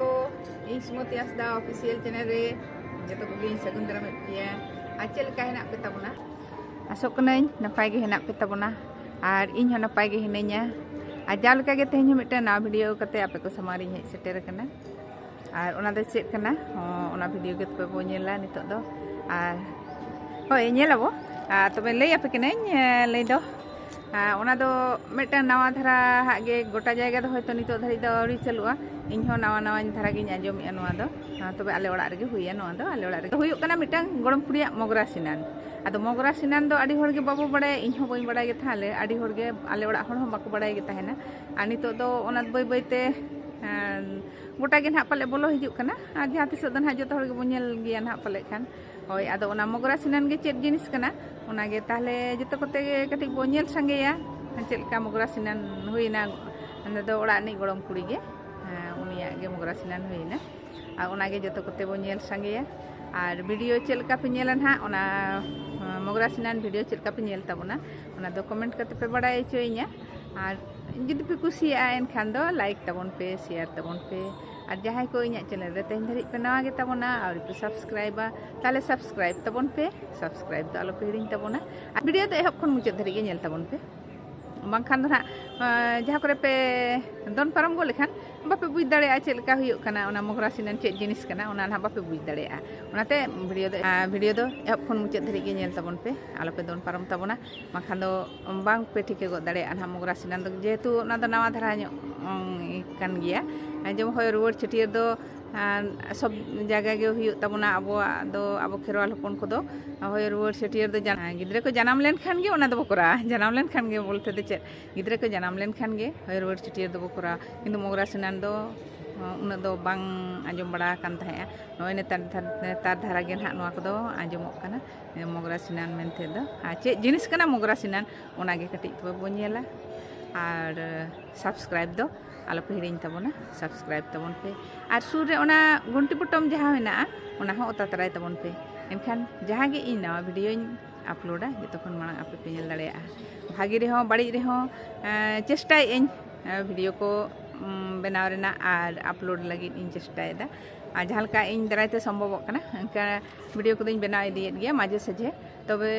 को इन सुमति Hansda official channel रे जतो को गिन सगुन दाराम पिया आ चेल का हेना पे ताबना आसोक कनाई नपाय गे हेना पे ताबना और इन हो नपाय गे हिनैया आ जाल का गे तेहन मिटन ना वीडियो कते आपे को समारी हेज सेटेर कना और ओना दो चेक कना ओना वीडियो के तबे बो नेला नितो दो और होय नेलाबो तबे लई आपे कनाई लई दो ओना दो मिटन नवा धारा हागे गोटा जायगा दो होयतो नितो धरि दो अवरी चलुआ इन हो नवा नवा धारा गिन आंजोमिया नवा दो तबे आले ओड़ा रेगे हुइया नवा दो आले ओड़ा रेगे हुयुक कना मिटन गड़म कुड़िया मोगरा सिनान आदो मोगरा सिनान दो आडी होरगे बाबू बड़ाय इन हो बई बड़ाय गे थाले आडी होरगे आले ओड़ा होर हो बाको बड़ाय गे ताहेना आ नितो दो ओना बई बईते गोटा गे ना पाले बोलो हिजुक कना आ जहां तिस दो ना जतो होरगे बो नेल गिया ना पाले खान होय आदो ओना मोगरा सिनान गे चेत जिनिस कना ओना गे ताहले जतो कोते गे कटिक बो नेल संगेया चेलका मोगरा सिनान हुइना अंदे दो ओड़ा नि गड़म कुड़ी गे उनिया गे मोगरा सिनान हुइना आ ओना गे जतो कोते बो नेल संगेया और वीडियो चेलका पे नेला ना ओना मोगरा सिनान वीडियो चेलका पे नेल ताबोना ओना दो कमेंट करते पे बड़ाय चोइया और जुदी पे कुसिया एनखान दो लाइक ताबोन पे शेयर ताबोन पे और जहां को इना चैनल रे तेहन धरि पे नवा गे ताबोना और पे सब्सक्राइबा ताले सब्सक्राइब ताबोन पे सब्सक्राइब दो आलो पे हिरिन ताबोना वीडियो दो एहब खन मुचाद धरि गे नेल ताबोन पे बांखान दो ना जहां करे पे दोन पारम गो लेखान बापे बुझ दाड़ेया चेलका हुयुक कना ओना मोगरा सिनान चेत जिनिस कना ओना ना बापे बुझ दाड़ेया ओनाते वीडियो दो एहब खन मुचाद धरि गे नेल ताबोन पे आलो पे दोन पारम ताबोना बांखान दो बांग पे ठिके गो दाड़ेया ना मोगरा सिनान दो जेहेतु ओना दो नवा धारा ᱧᱚᱜ कान गिया जब होय रुवार छटियर दो सब जगह गे हुयुक ताबोना आबो खेरवाल हपन को दो होय रुवार छटियर दो गिद्रे को जनाम लेन खान गे ओना दो बकरा जनाम लेन खान गे बोलते दे चेत गिद्रे को जनाम लेन खान गे होय रुवार छटियर दो बकरा किंतु मोगरा सिनान दो उना दो बांग आंजम बड़ा कान ताहेया नय नेतार धारा गे ना नवा को दो आंजमोक काना मोगरा सिनान मेनते दो चेत जिनिस कना मोगरा सिनान ओना गे कटिक तबे बो नेला और सब्सक्राइब दो आलो पे हिरिन ताबोना सब्सक्राइब ताबोन पे और सुर रे ओना घंटी बटन जहां हेना ओना हो ओता तराय ताबोन पे एनखान जहां गे इन नवा वीडियो अपलोडा जतखन मांग आपे पे नेल दाड़ेया भागी रे हो बाड़ी रे हो चेष्टाय इन वीडियो को बनाव रेना और अपलोड लगी इन चेष्टायदा और जहां लका इन दारायते सम्भव कना अंका वीडियो को दिन बनाव इदियेद गया माजे सजे तबे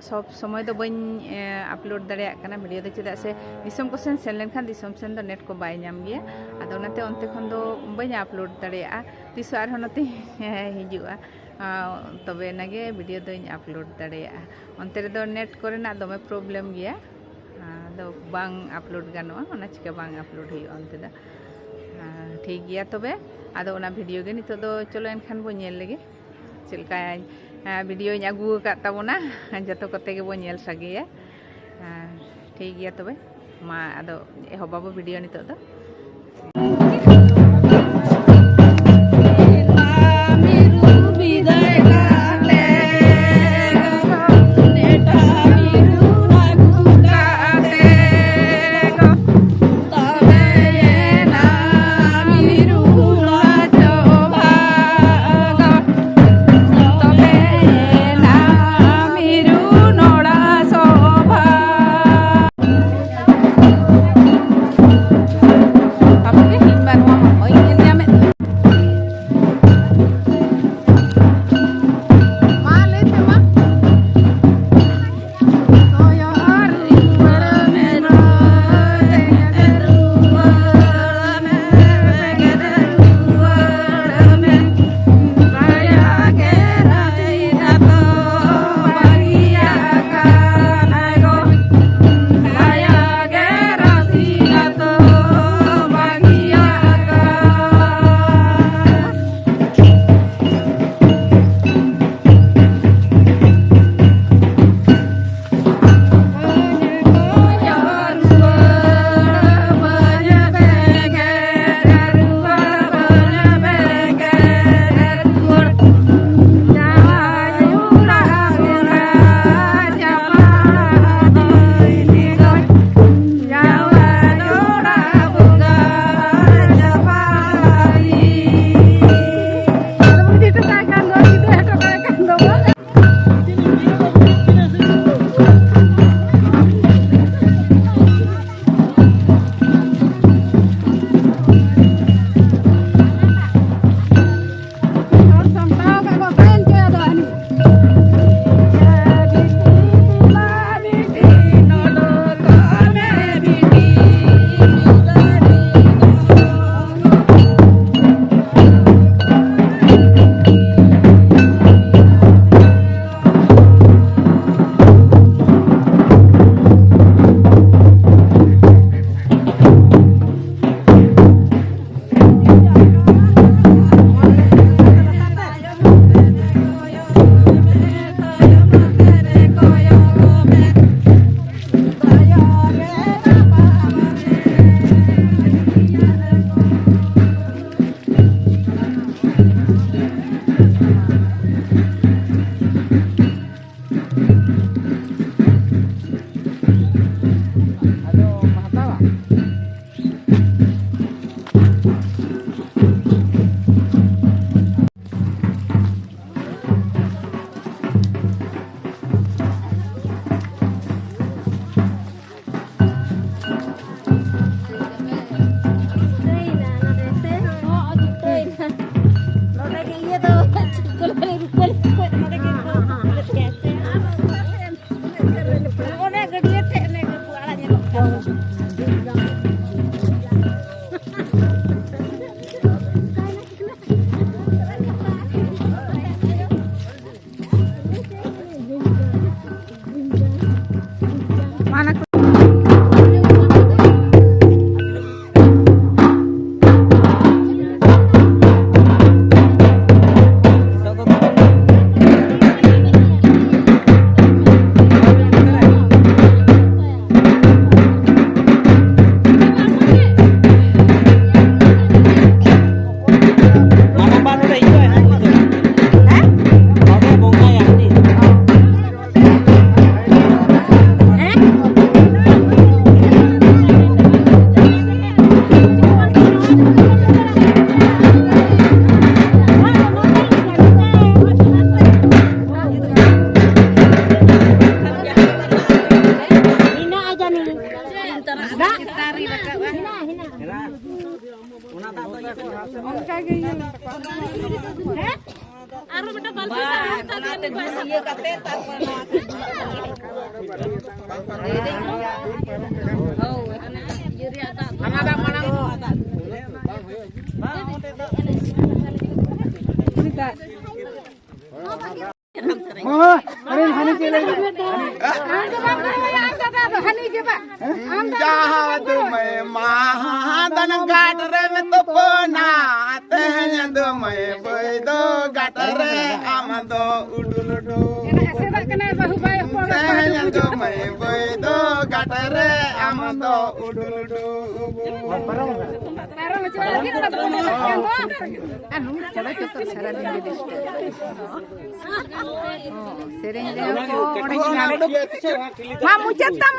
सब समय दो बन अपलोड दाड़ेया कना वीडियो दो चेदा से दिसम को सेन लेन खान दिसम सेन दो नेट को बाय नाम गया आदो ओनाते ओनते खन दो बन अपलोड दाड़ेया तिस आर होनते हिजुआ तबे नागे वीडियो दो अपलोड दाड़ेया ओनते रे दो नेट कोरेना दमे प्रॉब्लम गया दो बांग अपलोड गानोआ ओना चिका बांग अपलोड हुई ओनते दा ठीक गया तबे आदो ओना वीडियो गे नितो दो चलो एनखान बो नेल लेगे चेलका वीडियो आगू का ताबोना जतो कते गे बो नेल सागेया ठीक गया तबे मा आदो एहबाबो वीडियो नितो दो Okay. Mana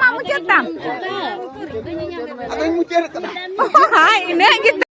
Mamu cetam. Oh, ini gitu.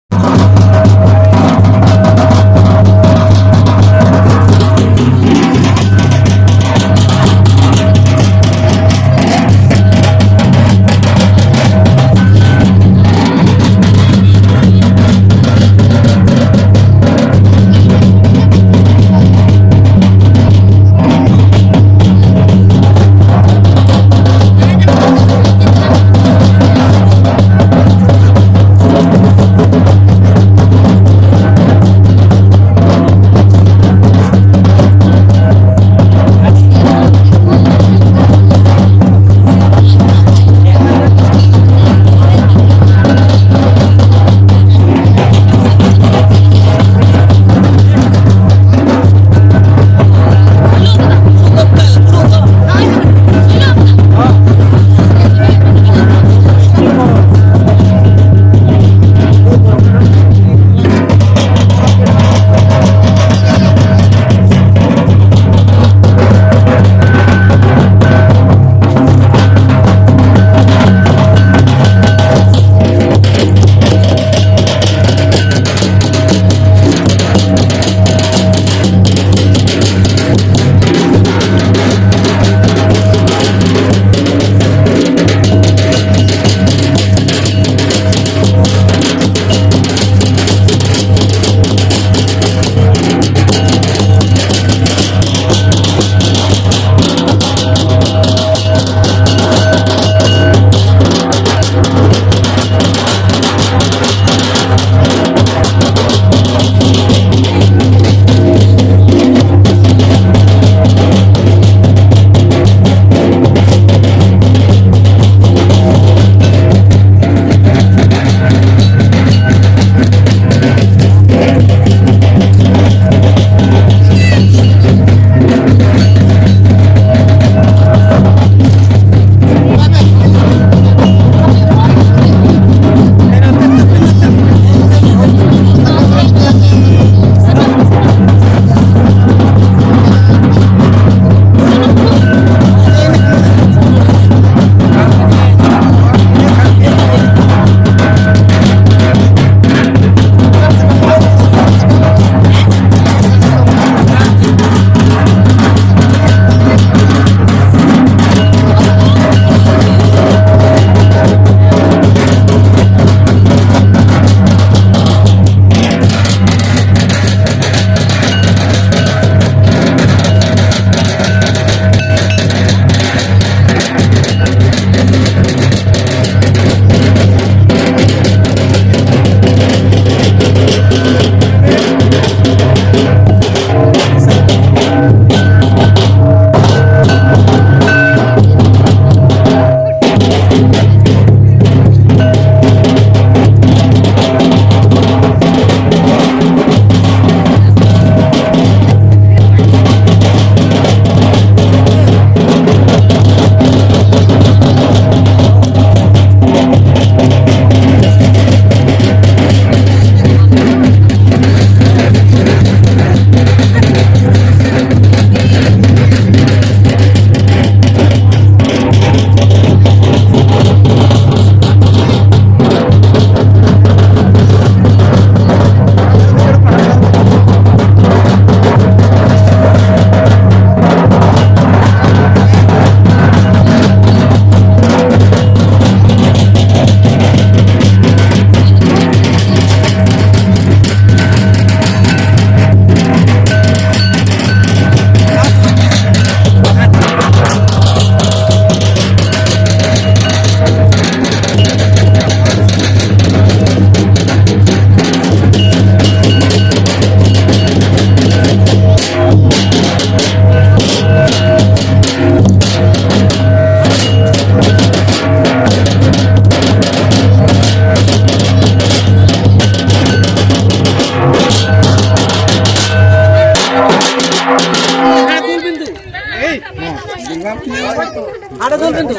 हाडा दूल बिंदु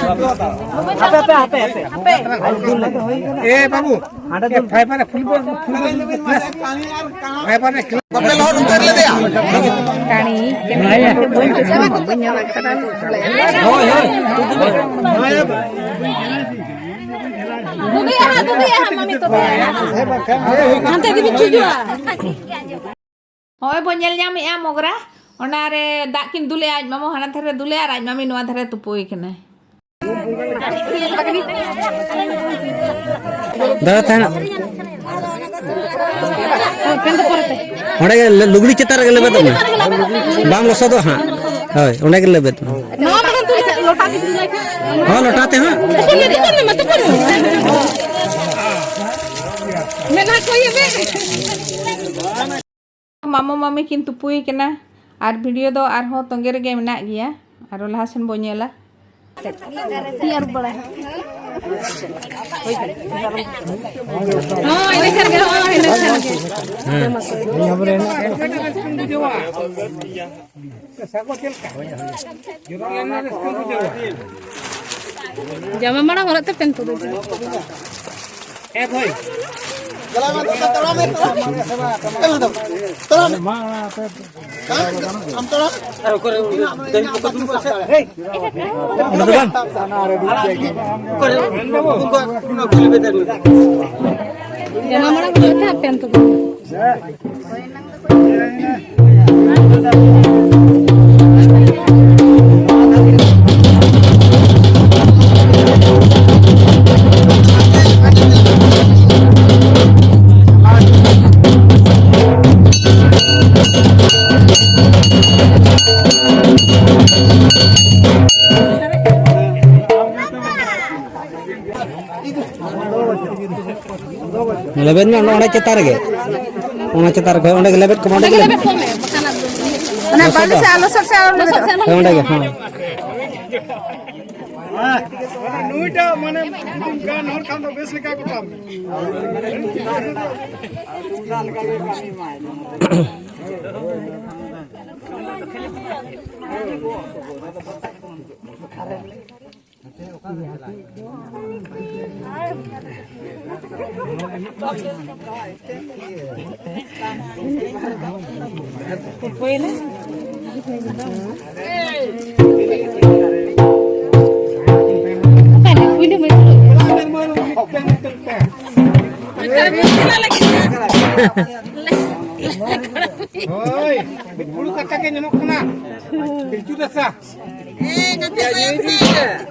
आपे ए बाबू हाडा दूल फाइबर फुल फाइबर ने कपड़े लहर उतर ले दिया कानी के बोल के सब बन्या होय दुबिया मम्मी तो हांते दिबि चुजुआ होय बोल नेल जाम या मोगरा ओनारे दा किन दुले आज मामो हाना थरे दुले आर आज मामी नोआ थरे तुपोय कने दादा थाना ओंडे गे लुगड़ी चेतार गे लेबे तने बाम लसो दो हां होय ओंडे गे लेबे तने नोआ मगन तू लोटा के दिलाई हां लोटाते हां मैं ना कोई बे मामो मामी किन तुपोय कना आर वीडियो दो आर हो तंगे रे मेना गया आरो लाहासन बो नेला यार बड़ा हां इने कर गे हां इने कर गे हां हमरे बुझवा साको तेल का जोरा लेना स्कूल बुझवा जमा मड़ा होरते पेन तो ए भाई चला में तोड़ा में तोड़ा में मां हम तोड़ा करे दही को तुम से हे भगवान करे उनको पुना खुल बेदर जमा मड़ा होरते पेन तो लेबेन में ओंडे चेतार गे ओंडे गे लेबेट को ओंडे गे लेबेट ना बाल से आलो सर से ओंडे गे हां नुइटा माने गान और काम तो बेस लिखा को काम Oi, bulu kata ke nyemok kena. Bilju dasa. Nanti saya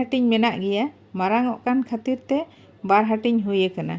हाटिंग मेना गया मारांग ओकान खातिर ते बार हाटिंग हुई कना